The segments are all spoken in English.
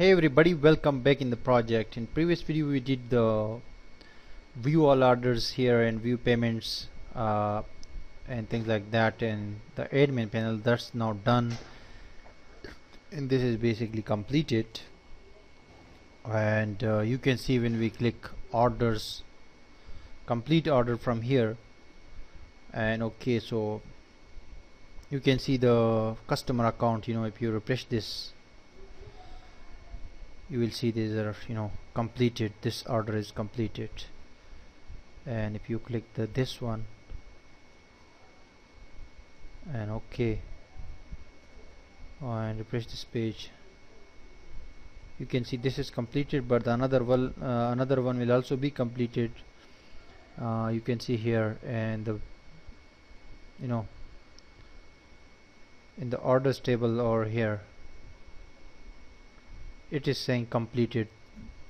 Hey everybody, welcome back in the project. In previous video we did the view all orders here and view payments and things like that, and the admin panel that's now done, and this is basically completed. And you can see when we click orders, complete order from here, and okay, so you can see the customer account. If you refresh this, you will see these are completed. This order is completed. And if you click this one and okay, and refresh this page, you can see this is completed, but the another one will also be completed. You can see here, and the in the orders table or here it is saying completed,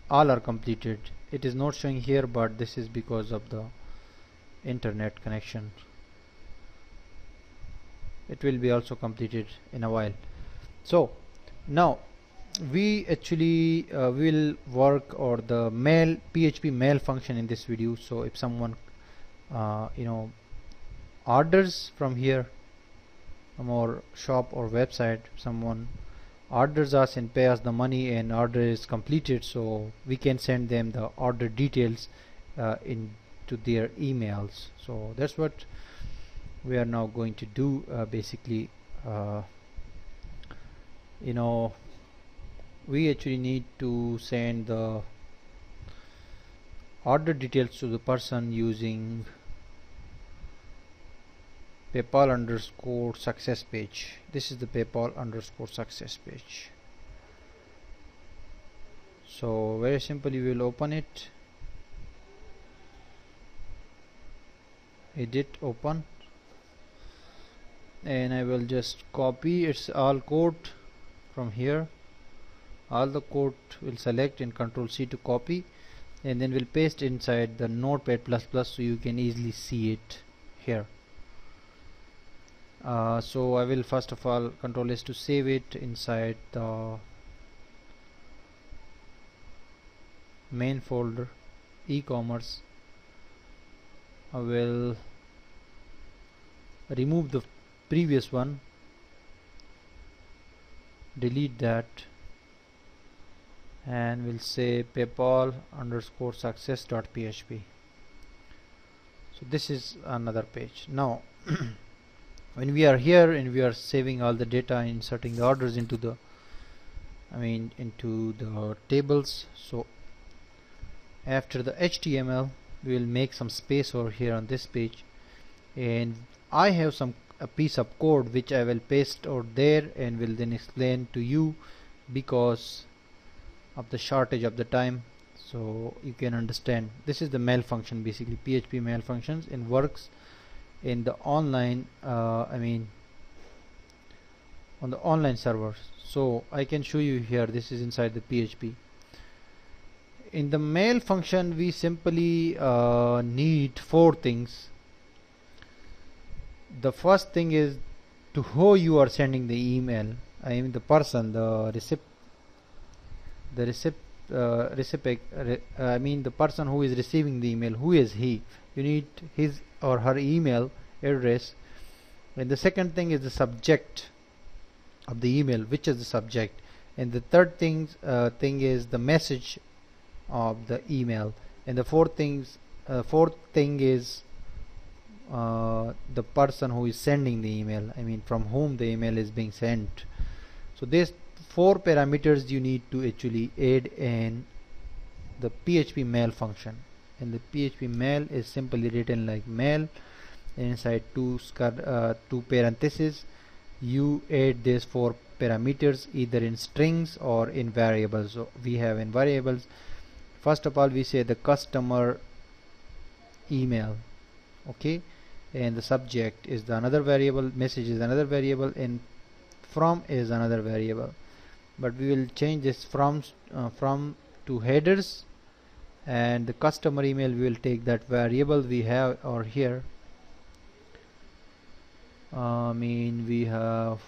all are completed. It is not showing here, but this is because of the internet connection. It will be also completed in a while. So now we actually will work or the mail PHP mail function in this video. So if someone orders from here, from our shop or website, someone orders us and pay us the money and order is completed, so we can send them the order details into their emails. So that's what we are now going to do. Basically we actually need to send the order details to the person using PayPal _success page. This is the PayPal _success page. So very simply we will open it. Edit, open, and I will just copy its all code from here. All the code will select and Ctrl+C to copy, and then we'll paste inside the Notepad++ so you can easily see it here. So I will first of all Ctrl+S to save it inside the main folder, e-commerce. I will remove the previous one, delete that, and we'll say PayPal _success.php. So this is another page. Now when we are here and we are saving all the data, inserting the orders into the tables, so after the HTML we will make some space over here on this page, and I have a piece of code which I will paste over there and will then explain to you because of the shortage of the time, so you can understand. This is the mail function, basically PHP mail functions, and works in the online on the online server. So I can show you here. This is inside the PHP. In the mail function we simply need 4 things. The first thing is to who you are sending the email. The person, the person who is receiving the email. Who is he? You need his or her email address. And the second thing is the subject of the email, which is the subject. And the third thing is the message of the email. And the fourth thing is the person who is sending the email, from whom the email is being sent. So these 4 parameters you need to actually add in the PHP mail function. And the PHP mail is simply written like mail, and inside two parentheses you add these 4 parameters either in strings or in variables. So we have in variables, first of all we say the customer email, okay, and the subject is the another variable, message is another variable, and from is another variable. But we will change this from to headers, and the customer email we will take that variable we have or here. We have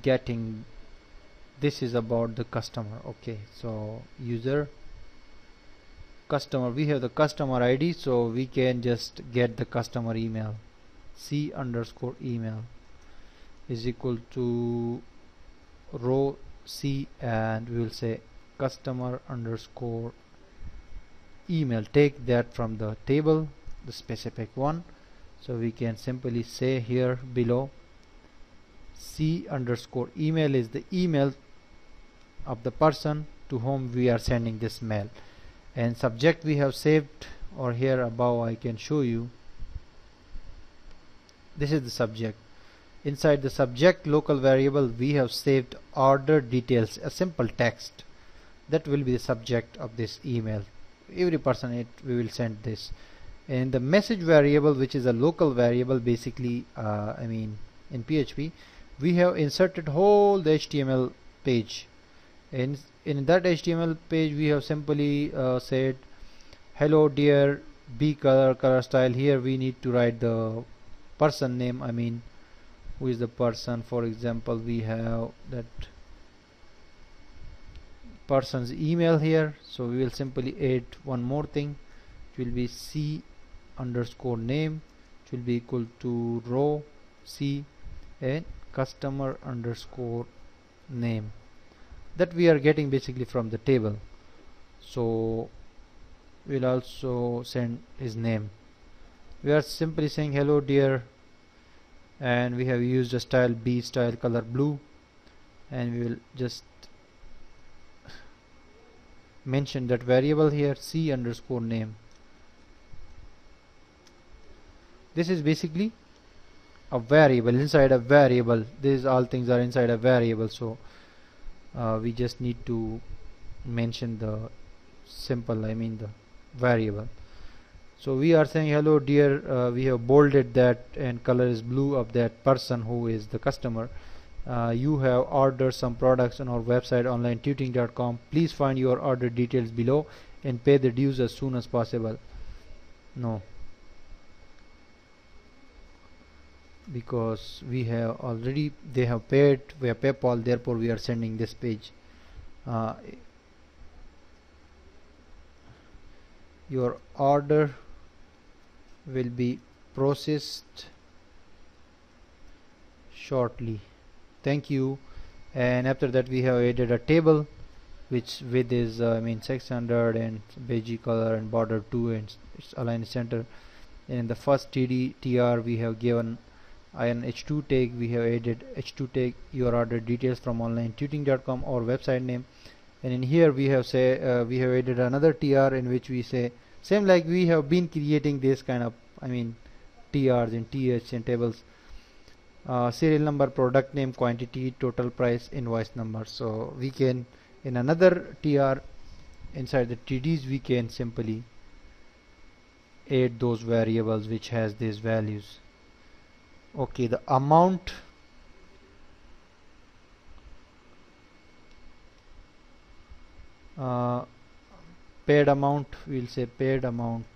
getting, this is about the customer. Okay, so user customer, we have the customer ID, so we can just get the customer email. C underscore email is equal to row C, and we will say customer underscore email. Take that from the table, the specific one. So we can simply say here below C underscore email is the email of the person to whom we are sending this mail, and subject we have saved, or here above I can show you. This is the subject. Inside the subject local variable we have saved order details, a simple text that will be the subject of this email. Every person we will send this. And the message variable, which is a local variable, basically in PHP we have inserted whole the HTML page. In that HTML page we have simply said hello dear, B color style. Here we need to write the person name, who is the person. For example, we have that person's email here, so we will simply add one more thing. It will be C underscore name, it will be equal to row C and customer underscore name, that we are getting basically from the table. So we'll also send his name. We are simply saying hello dear, and we have used a style B style color blue, and we will just mention that variable here, C underscore name. This is basically a variable inside a variable. These all things are inside a variable, so we just need to mention the simple, the variable. So we are saying hello dear, we have bolded that, and color is blue of that person who is the customer. You have ordered some products on our website onlinetutoring.com. Please find your order details below and pay the dues as soon as possible. No, because we have already, they have paid via PayPal, therefore we are sending this page. Your order will be processed shortly, thank you. And after that we have added a table which width is 600 and beige color and border 2 and it's aligned center. And in the first TR we have given an H2 tag. We have added H2 tag your order details from onlinetutoring.com or website name. And in here we have we have added another TR in which we say same like we have been creating this kind of TRs and TH and tables. Serial number, product name, quantity, total price, invoice number. So we can, in another TR inside the TDs, we can simply add those variables which has these values. Okay, the amount, paid amount, we'll say paid amount.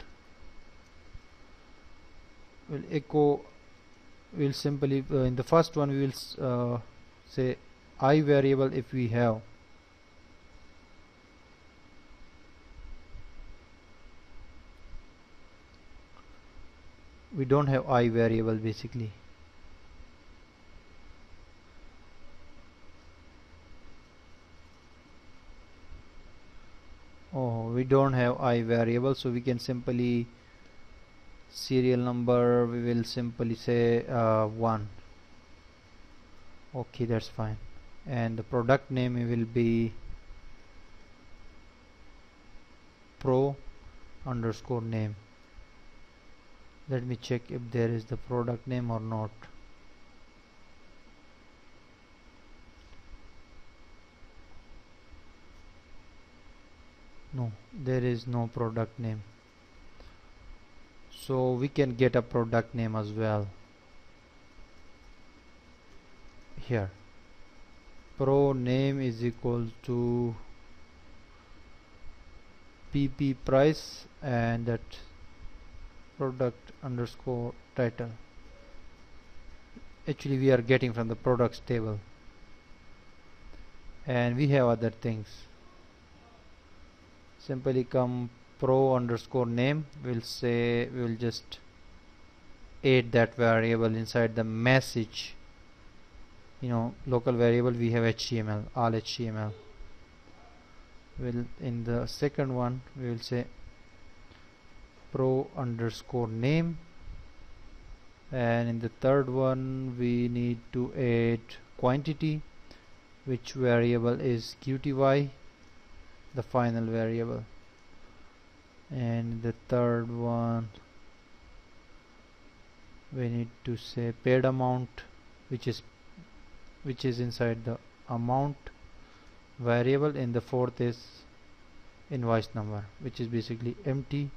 We'll echo, we'll simply in the first one we will say I variable if we have. We don't have I variable basically. Oh, we don't have I variable, so we can simply serial number, we will simply say 1. Okay, that's fine. And the product name will be pro underscore name. Let me check if there is the product name or not. No, there is no product name. So we can get a product name as well. Here, pro name is equal to PP price and that product underscore title. Actually we are getting from the products table. and we have other things. Simply come pro underscore name, we'll say we'll just add that variable inside the message, local variable. We have HTML, all HTML. In the second one we will say pro underscore name, and in the third one we need to add quantity, which variable is qty, the final variable. And the third one we need to say paid amount, which is inside the amount variable. And the fourth is invoice number, which is basically invoice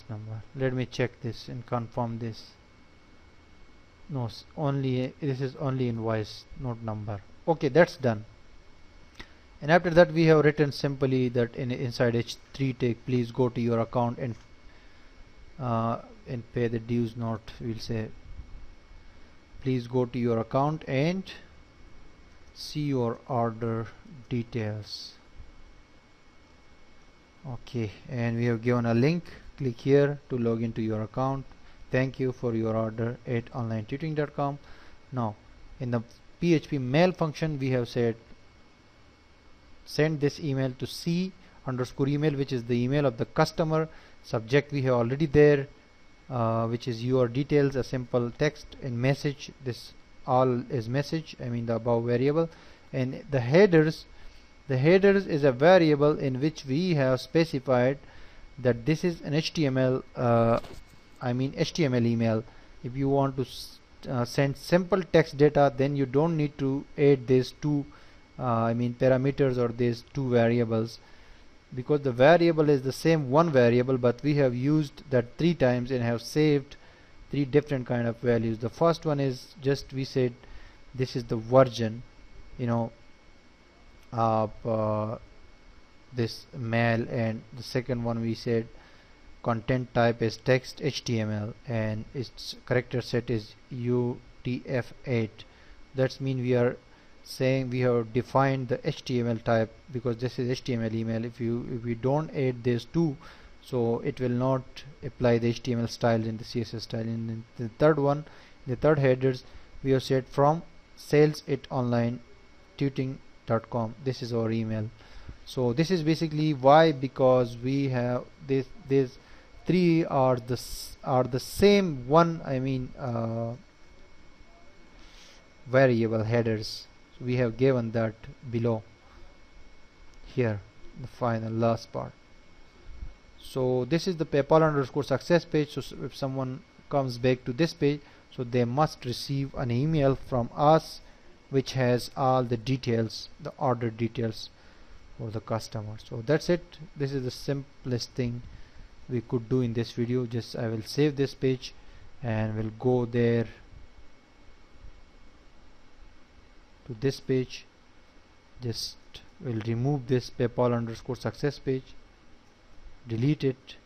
number. Let me check this and confirm this. No, this is only invoice, not number. Okay, that's done. And after that we have written simply that inside h3 tag, please go to your account and pay the dues. Not, we'll say please go to your account and see your order details. Okay, and we have given a link. Click here to log into your account. Thank you for your order at onlinetutoring.com. Now in the PHP mail function we have said send this email to C underscore email, which is the email of the customer. Subject we have already there, which is your details, a simple text. And message, this all is message, the above variable. And the headers is a variable in which we have specified that this is an HTML HTML email. If you want to send simple text data, then you don't need to add these two parameters or these two variables, because the variable is the same one variable, but we have used that 3 times and have saved 3 different kind of values. The first one is just, we said this is the version of this mail, and the second one we said content type is text HTML and its character set is UTF-8. That's mean we are saying we have defined the HTML type, because this is HTML email. If we don't add these two, so it will not apply the HTML style in the CSS style. In the third one, the third headers, we have said from sales@onlinetutoring.com. this is our email. So this is basically why, because we have these 3 are the same one variable headers. So we have given that below here, the final last part. So this is the PayPal underscore success page. So if someone comes back to this page, so they must receive an email from us which has all the details, the order details for the customer. So that's it. This is the simplest thing we could do in this video. Just I will save this page and we'll go there to this page. Just will remove this PayPal underscore success page, delete it,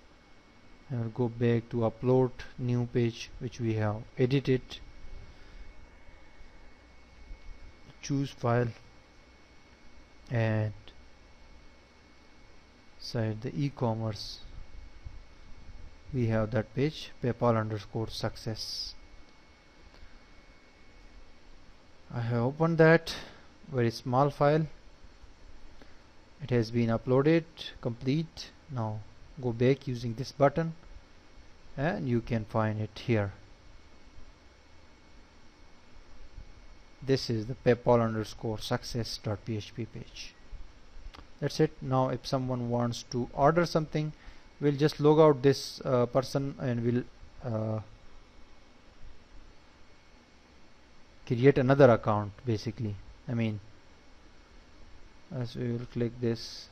and we'll go back to upload new page which we have edited. Choose file and inside the e-commerce we have that page, PayPal underscore success. I have opened that very small file. It has been uploaded, complete. Now go back using this button and you can find it here. This is the PayPal underscore success.php page. That's it. Now if someone wants to order something, we'll just log out this person and we'll create another account basically. As we will click this,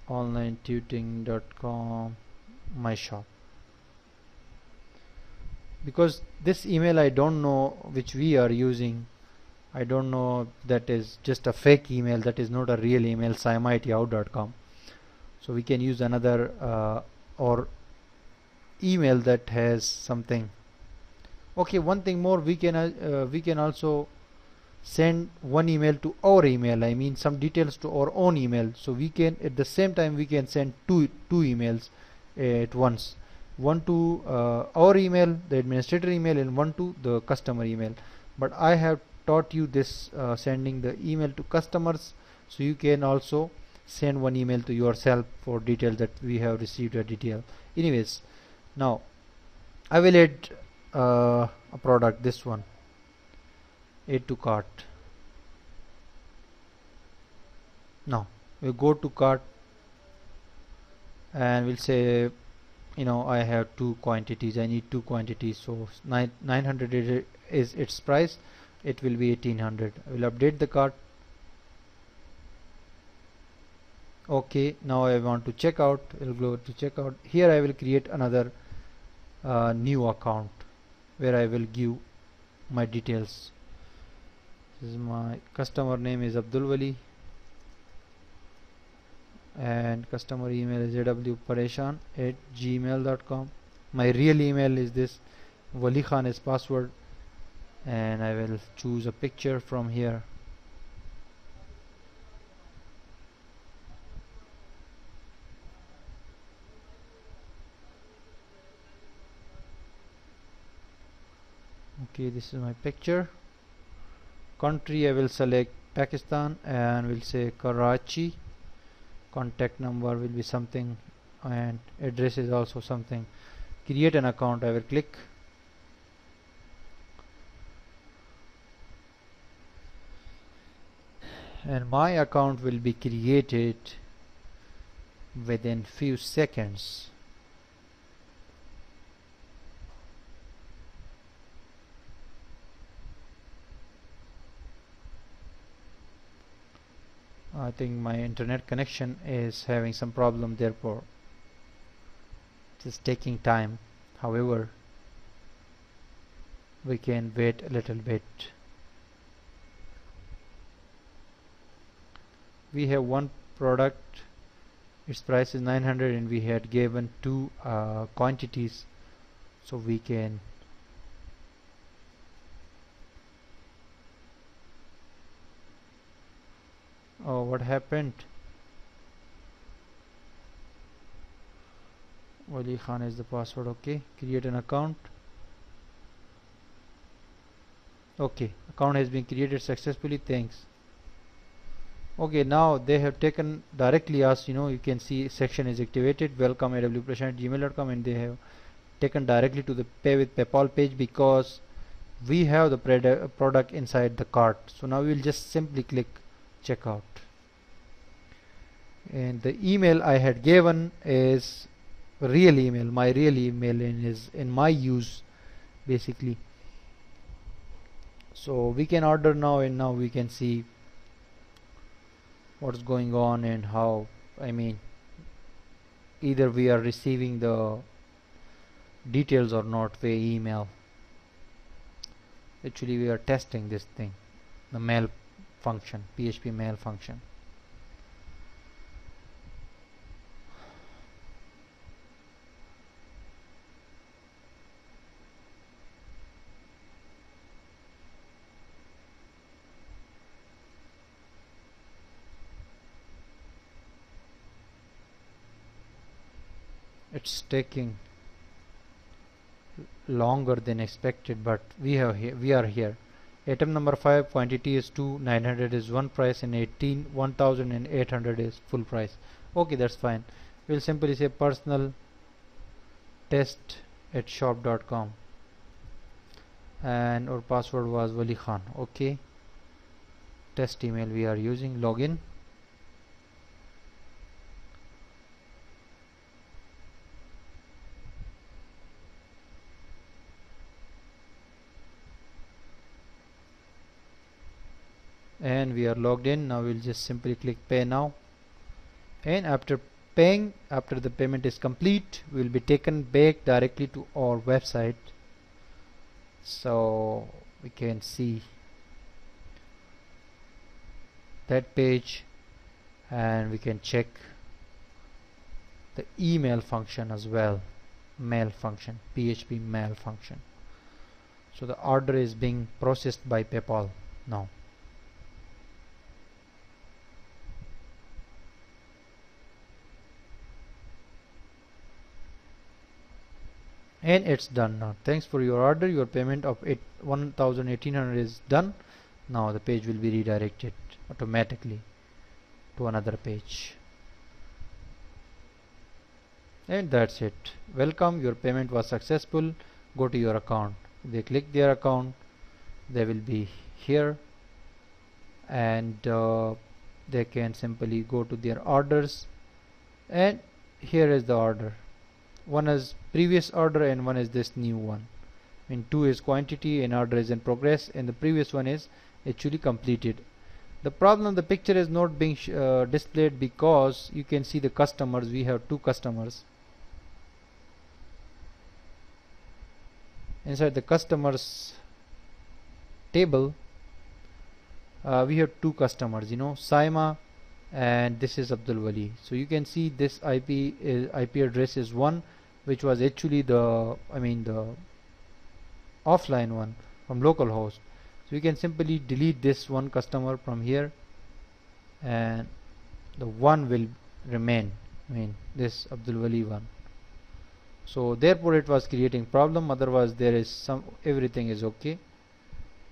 onlinetutoring.com my shop. because this email I don't know which we are using. I don't know, that is just a fake email, that is not a real email, siamityhow.com. So we can use another or email that has something. Okay, one thing more, we can also send one email to our email, I mean some details to our own email. So we can at the same time we can send two emails at once, one to our email, the administrator email, and one to the customer email. But I have taught you this sending the email to customers, so you can also send one email to yourself for details that we have received a detail. Anyways, now I will add a product, this one, add to cart. Now we go to cart and we'll say, I have two quantities, I need two quantities, so 900 is its price, it will be 1800. I will update the cart. Okay, now I want to check out. I'll go to checkout. Here I will create another new account where I will give my details. This is my customer name is Abdul Wali and customer email is awpareshan@gmail.com. My real email is this, Wali Khan is password, and I will choose a picture from here. Okay, this is my picture. Country I will select Pakistan and will say Karachi. Contact number will be something and address is also something. Create an account, I will click. And my account will be created within few seconds. I think my internet connection is having some problem, therefore it is taking time. However, we can wait a little bit. We have one product, its price is 900 and we had given two quantities, so we can what happened? Wali Khan is the password. Okay, create an account. Okay, account has been created successfully, thanks. Okay, now they have taken directly us, you can see section is activated, welcome awpareshan@gmail.com, and they have taken directly to the pay with PayPal page because we have the product inside the cart. So now we will just simply click checkout, and the email I had given is real email, my real email, and is in my use basically. So we can order now, and now we can see what's going on and how, either we are receiving the details or not via email. Actually we are testing this thing, the mail function, PHP mail function. It's taking longer than expected, but we are here. Item number 5, quantity is 2, 900 is one price, and 1800 is full price. Okay, that's fine. We'll simply say personal test@shop.com, and our password was Wali Khan. Okay, test email we are using. Login. And we are logged in. Now we'll just simply click pay now, and after the payment is complete, we will be taken back directly to our website So we can see that page, and we can check the email function as well, mail function, PHP mail function. So the order is being processed by PayPal now. And it's done now. Thanks for your order. Your payment of 1,800 is done. Now the page will be redirected automatically to another page. And that's it. Welcome, your payment was successful. Go to your account. They click their account, they will be here, and they can simply go to their orders, and here is the order. One is previous order and one is this new one. And 2 is quantity and order is in progress, and the previous one is actually completed. The problem, the picture is not being displayed because you can see the customers. We have 2 customers. Inside the customers table, we have 2 customers, Saima, and this is Abdul Wali. So you can see this IP address is one, which was actually the offline one from localhost. So you can simply delete this one customer from here, and the one will remain, this Abdul Wali one. So therefore it was creating problem. Otherwise there is everything is okay,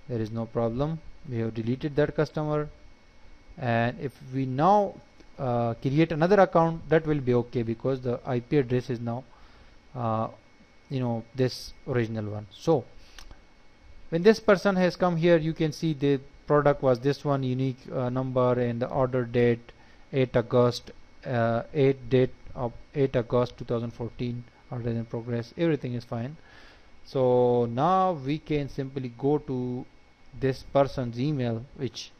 there is no problem. We have deleted that customer, and if we now create another account, that will be okay because the IP address is now this original one. So when this person has come here, you can see the product was this one, unique number, and the order date 8 August 8 August 2014, order in progress, everything is fine. So now we can simply go to this person's email, which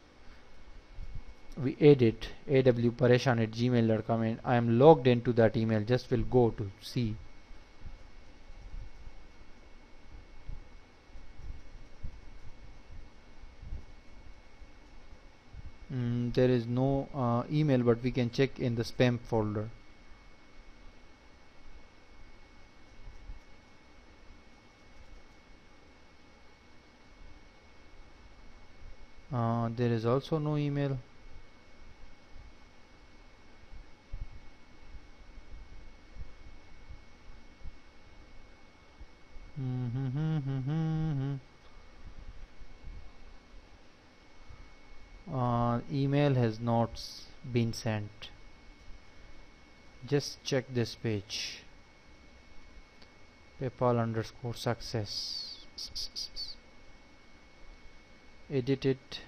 we edit awpareshan@gmail.com, and I am logged into that email. Just will go to see. There is no email, but we can check in the spam folder. There is also no email. Email has not been sent. Just check this page. PayPal_success. Edit it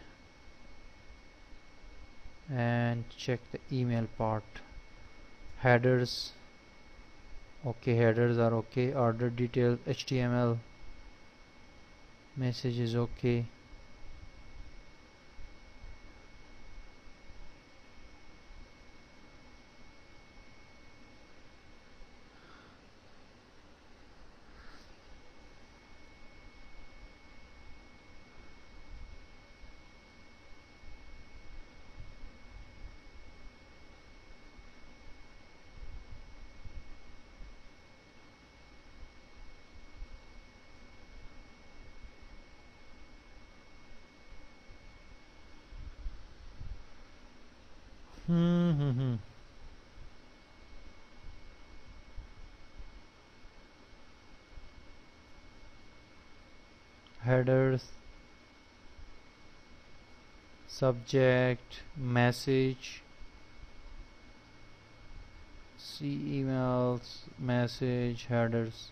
and check the email part. Headers, okay, headers are okay. Order details, HTML, message is okay. Headers, subject, message, see emails, message, headers,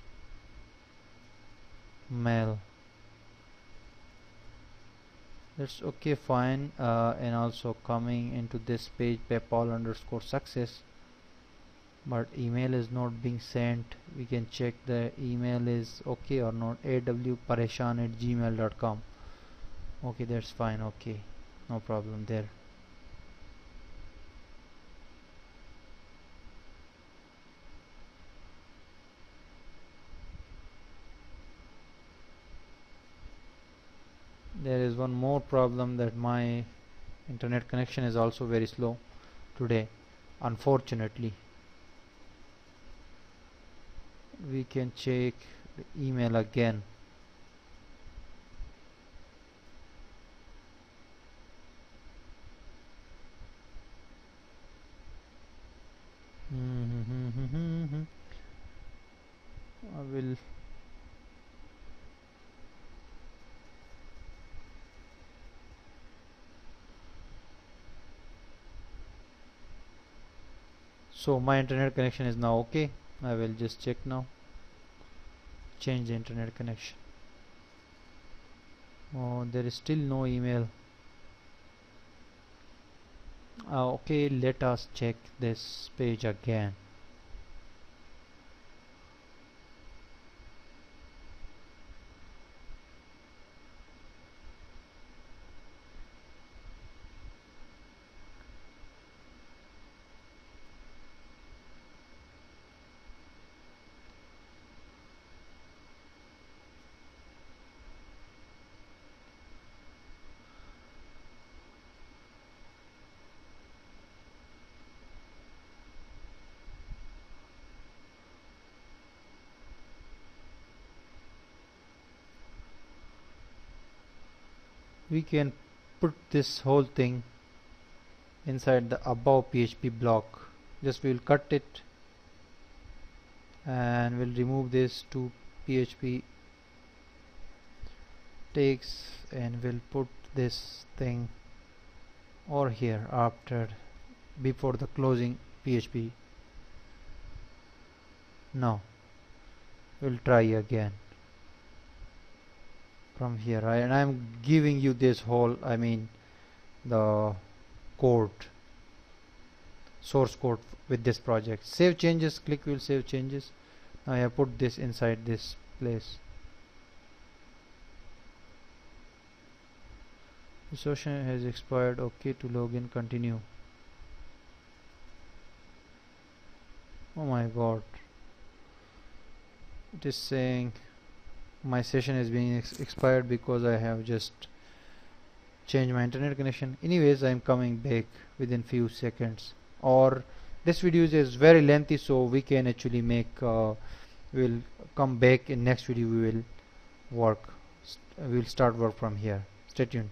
mail. That's okay, fine. And also coming into this page, PayPal_success, but email is not being sent. We can check the email is okay or not. awpareshan@gmail.com. okay, that's fine. Okay, no problem there. There is one more problem, that my internet connection is also very slow today, unfortunately. We can check the email again. I will so my internet connection is now okay. I will just check now. Change the internet connection. Oh, there is still no email. Okay, let us check this page again. We can put this whole thing inside the above PHP block. Just we'll cut it and we'll remove this to PHP text and we'll put this thing over here after before the closing PHP. Now we'll try again from here, and I'm giving you this whole, I mean the code, source code with this project. Save changes, click will save changes. Now I have put this inside this place. The session has expired. Okay, to login, continue. Oh my god, it is saying my session is being expired because I have just changed my internet connection. Anyways, I am coming back within few seconds, or this video is very lengthy, so we can actually make we'll come back in next video. We will work, we'll start work from here. Stay tuned.